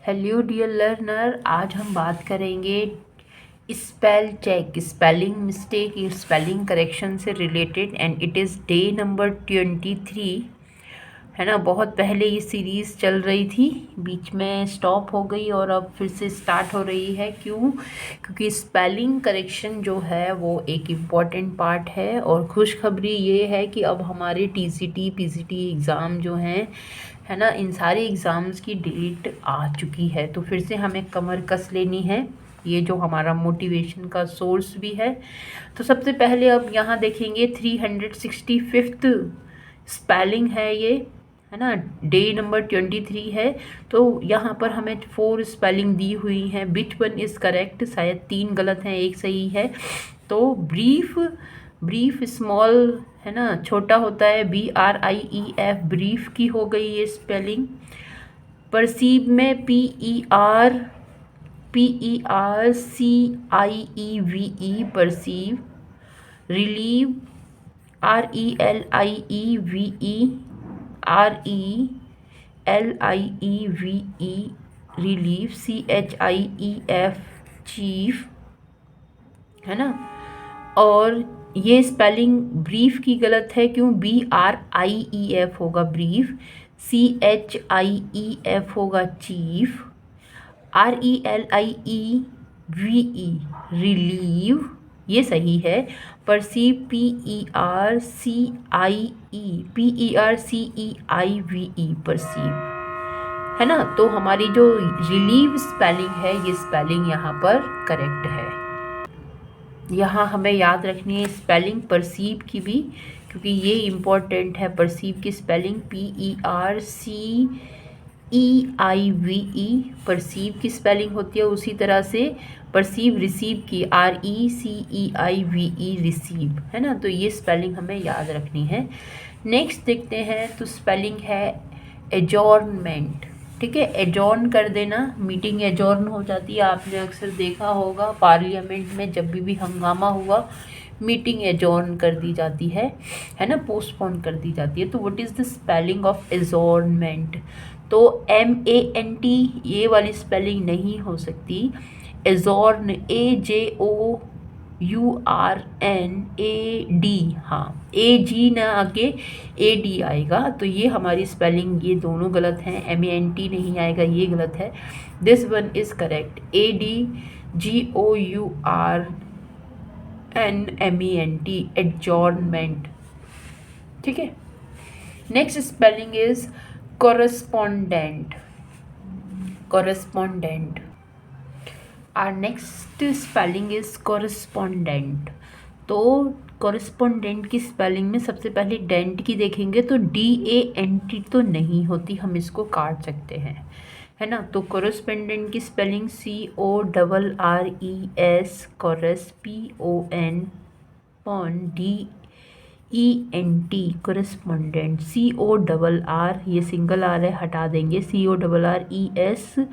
Hello dear learner, आज हम बात करेंगे spell check, spelling mistake, spelling correction से related and it is day number 23। है ना। बहुत पहले ये सीरीज़ चल रही थी, बीच में स्टॉप हो गई और अब फिर से स्टार्ट हो रही है। क्यों? क्योंकि स्पेलिंग करेक्शन जो है वो एक इम्पॉर्टेंट पार्ट है। और खुशखबरी ये है कि अब हमारे टीसीटी पीसीटी एग्ज़ाम जो हैं, है ना, इन सारे एग्ज़ाम्स की डेट आ चुकी है। तो फिर से हमें कमर कस लेनी है, ये जो हमारा मोटिवेशन का सोर्स भी है। तो सबसे पहले अब यहाँ देखेंगे 365th स्पेलिंग है ये, है ना। डे नंबर 23 है। तो यहाँ पर हमें 4 स्पेलिंग दी हुई हैं। Which one is correct? शायद 3 गलत हैं, एक सही है। तो ब्रीफ, ब्रीफ स्मॉल, है ना, छोटा होता है, BRIEF, ब्रीफ की हो गई ये स्पेलिंग। परसीव में PERCIEVE, perceive. Relieve, RELIEVE, relieve, CHIEF, chief, है ना। और ये स्पेलिंग ब्रीफ की गलत है। क्यों? BRIEF होगा ब्रीफ, CHIEF होगा चीफ, RELIEVE रिलीव, ये सही है। परसीव, PERCIE परसीव, है ना। तो हमारी जो रिलीव स्पेलिंग है, ये स्पेलिंग यहाँ पर करेक्ट है। यहाँ हमें याद रखनी है स्पेलिंग परसीव की भी, क्योंकि ये इम्पोर्टेंट है। परसीव की स्पेलिंग PERCEIVE परसीव की स्पेलिंग होती है। उसी तरह से परसीव रिसीव की RECEIVE रिसीव, है ना। तो ये स्पेलिंग हमें याद रखनी है। नेक्स्ट देखते हैं, तो स्पेलिंग है एजॉर्नमेंट। ठीक है, एजॉर्न कर देना, मीटिंग एजॉर्न हो जाती है। आपने अक्सर देखा होगा पार्लियामेंट में जब भी हंगामा हुआ, मीटिंग एजॉर्न कर दी जाती है ना, पोस्टपोन कर दी जाती है। तो what is the spelling of adjournment? तो MANT ये वाली स्पेलिंग नहीं हो सकती। एजॉर्न, AJOURNAD, हाँ, AG ना आके AD आएगा। तो ये हमारी स्पेलिंग, ये दोनों गलत हैं। MANT नहीं आएगा, ये गलत है। This one is correct, ADGOURNMENT, adjournment. ठीक है। Next spelling is correspondent, correspondent। Our next spelling is correspondent। तो correspondent की स्पेलिंग में सबसे पहले डेंट की देखेंगे तो DANT तो नहीं होती, हम इसको काट सकते हैं, है ना। तो correspondent की spelling CORRES, CORRESPONDENT, correspondent, CORR, ये सिंगल आर है, हटा देंगे, CORRESPON,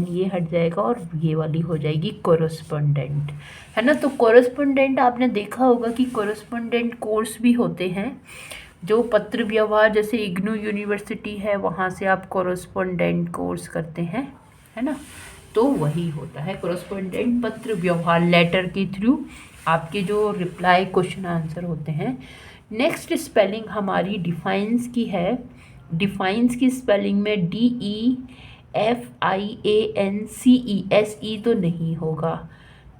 ये हट जाएगा और ये वाली हो जाएगी कोरस्पोंडेंट, है ना। तो कोरस्पोंडेंट आपने देखा होगा कि कोरस्पोंडेंट कोर्स भी होते हैं, जो पत्र व्यवहार, जैसे इग्नू यूनिवर्सिटी है, वहाँ से आप कोरस्पोंडेंट कोर्स करते हैं, है ना। तो वही होता है कोरस्पोंडेंट, पत्र व्यवहार, लेटर के थ्रू आपके जो रिप्लाई क्वेश्चन आंसर होते हैं। नेक्स्ट स्पेलिंग हमारी डिफाइंस की है। डिफाइंस की स्पेलिंग में DEFIANCE, SE तो नहीं होगा,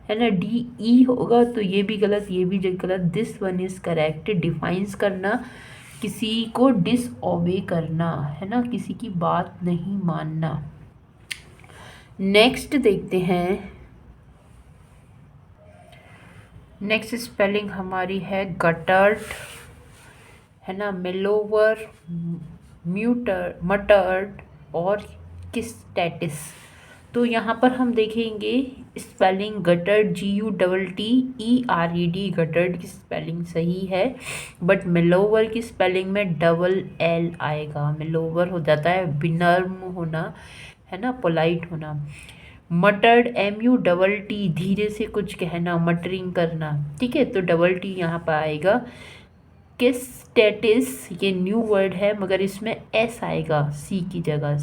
है ना, DE होगा। तो ये भी गलत, ये भी गलत। This one is correct. Defines करना, किसी को डिसओबे करना, है ना, किसी की बात नहीं मानना। नेक्स्ट देखते हैं, नेक्स्ट स्पेलिंग हमारी है गटर्ड, है ना, मेलोवर, म्यूटर, मटर्ड और किस्टेटिस। तो यहाँ पर हम देखेंगे स्पेलिंग गटर्ड, GUTTERED, गटर्ड की स्पेलिंग सही है। बट मेलोवर की स्पेलिंग में डबल L आएगा, मेलोवर हो जाता है विनम्र होना, है ना, पोलाइट होना। मटर्ड, MUTT, धीरे से कुछ कहना, मटरिंग करना, ठीक है। तो डबल T यहाँ पर आएगा। किस्टेटिस ये न्यू वर्ड है मगर इसमें एस आएगा सी की जगह,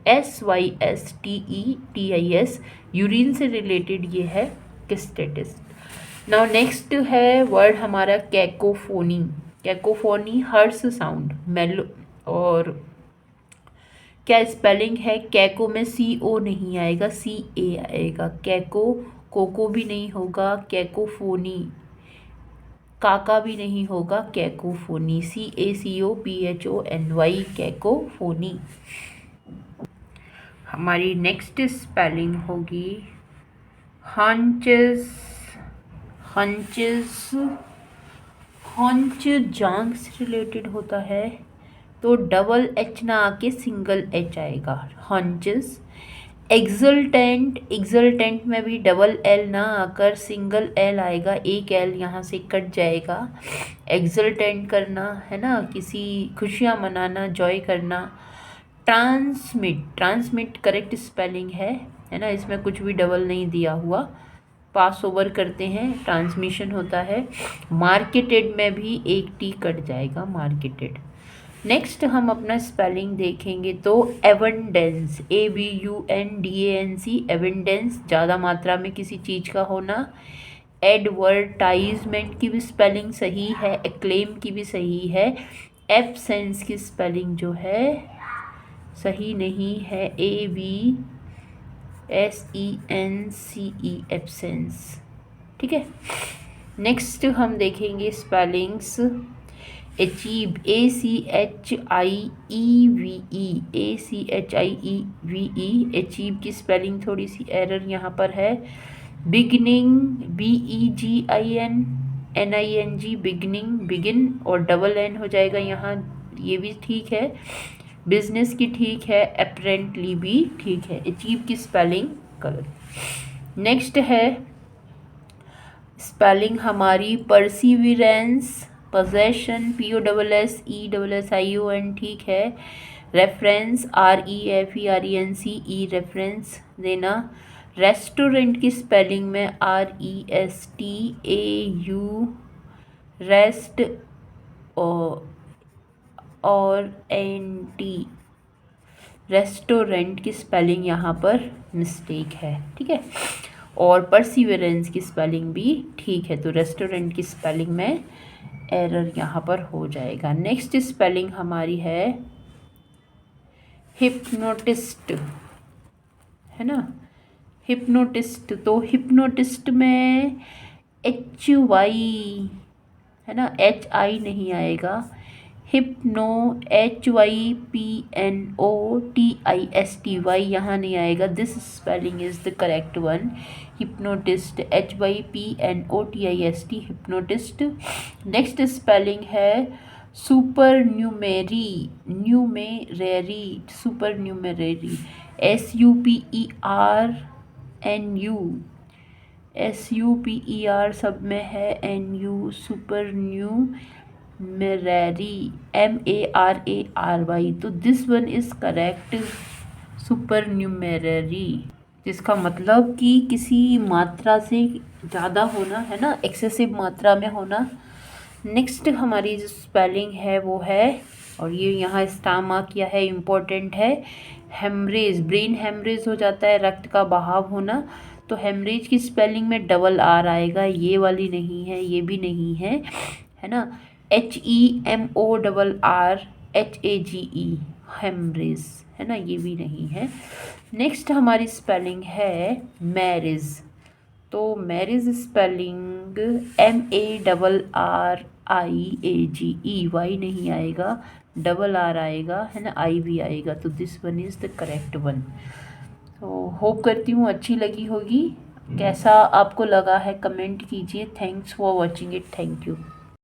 CSYSTETIS, यूरिन से रिलेटेड ये है किस्टेटिस। नाउ नेक्स्ट है वर्ड हमारा कैकोफोनी। कैकोफोनी हर्ष साउंड मेलो, और क्या स्पेलिंग है, कैको में CO नहीं आएगा, CA आएगा। कैको कोको भी नहीं होगा, कैकोफोनी काका भी नहीं होगा, कैकोफोनी CACOPHONY कैकोफोनी। हमारी नेक्स्ट स्पेलिंग होगी हंचेस। हंचेस हंच जांग से रिलेटेड होता है तो डबल H ना आके सिंगल H आएगा, हंचेस। एक्सल्टेंट, एक्सल्टेंट में भी डबल L ना आकर सिंगल L आएगा, एक L यहाँ से कट जाएगा। एक्सल्टेंट करना है ना, किसी खुशियाँ मनाना, जॉय करना। ट्रांसमिट, ट्रांसमिट करेक्ट स्पेलिंग है ना, इसमें कुछ भी डबल नहीं दिया हुआ, पास ओवर करते हैं, ट्रांसमिशन होता है। मार्केटेड में भी एक T कट जाएगा, मार्केटेड। नेक्स्ट हम अपना स्पेलिंग देखेंगे तो एबंडेंस, ABUNDANC, एबंडेंस ज़्यादा मात्रा में किसी चीज़ का होना। एडवर्टाइजमेंट की भी स्पेलिंग सही है, एक्लेम की भी सही है। एब्सेंस की स्पेलिंग जो है सही नहीं है, ABSENCE, एब्सेंस। ठीक है। नेक्स्ट हम देखेंगे स्पेलिंग्स। अचीव, ACHIEVE, अचीव की स्पेलिंग थोड़ी सी एरर यहाँ पर है। बिगनिंग, BEGINNING, बिगनिंग, बिगिन और डबल N हो जाएगा यहाँ, ये भी ठीक है। बिजनेस की ठीक है, अपेरेंटली भी ठीक है। अचीव की स्पेलिंग गलत। नेक्स्ट है स्पेलिंग हमारी परसिविरेंस, पोजेशन, POSSESSION ठीक है। रेफरेंस, REFERENCE, रेफरेंस देना। रेस्टोरेंट की स्पेलिंग में RESTAU, रेस्ट और NT, रेस्टोरेंट की स्पेलिंग यहाँ पर मिस्टेक है, ठीक है। और परसिवरेंस की स्पेलिंग भी ठीक है, तो रेस्टोरेंट की स्पेलिंग में एरर यहाँ पर हो जाएगा। नेक्स्ट स्पेलिंग हमारी है हिप्नोटिस्ट, है ना, हिप्नोटिस्ट। तो हिप्नोटिस्ट में HY है ना, HI नहीं आएगा। हिप्नो, HYPNOTISTY यहाँ नहीं आएगा, this spelling is the correct one. Hypnotist, HYPNOTIST, hypnotist. Next spelling है supernumerary, numerary, supernumerary, SUPER सब में है, NU, सुपर न्यूमेरेरी, MARARY, तो this one is correct, supernumerary, जिसका मतलब कि किसी मात्रा से ज़्यादा होना, है ना, एक्सेसिव मात्रा में होना। नेक्स्ट हमारी जो स्पेलिंग है वो है, और ये यहाँ स्टार मार्क किया है, इम्पोर्टेंट है, हेमरेज। ब्रेन हेमरेज हो जाता है, रक्त का बहाव होना, तो हेमरेज की स्पेलिंग में डबल R आएगा, ये वाली नहीं है, ये भी नहीं है, है ना। HEMORRHAGE, हेमरेज, है ना, ये भी नहीं है। नेक्स्ट हमारी स्पेलिंग है मैरिज। तो मैरिज स्पेलिंग MARRIAGE, नहीं आएगा, डबल R आएगा, है ना, I भी आएगा, तो this one is the correct one. तो होप करती हूँ अच्छी लगी होगी, कैसा आपको लगा है कमेंट कीजिए। Thanks for watching it, thank you.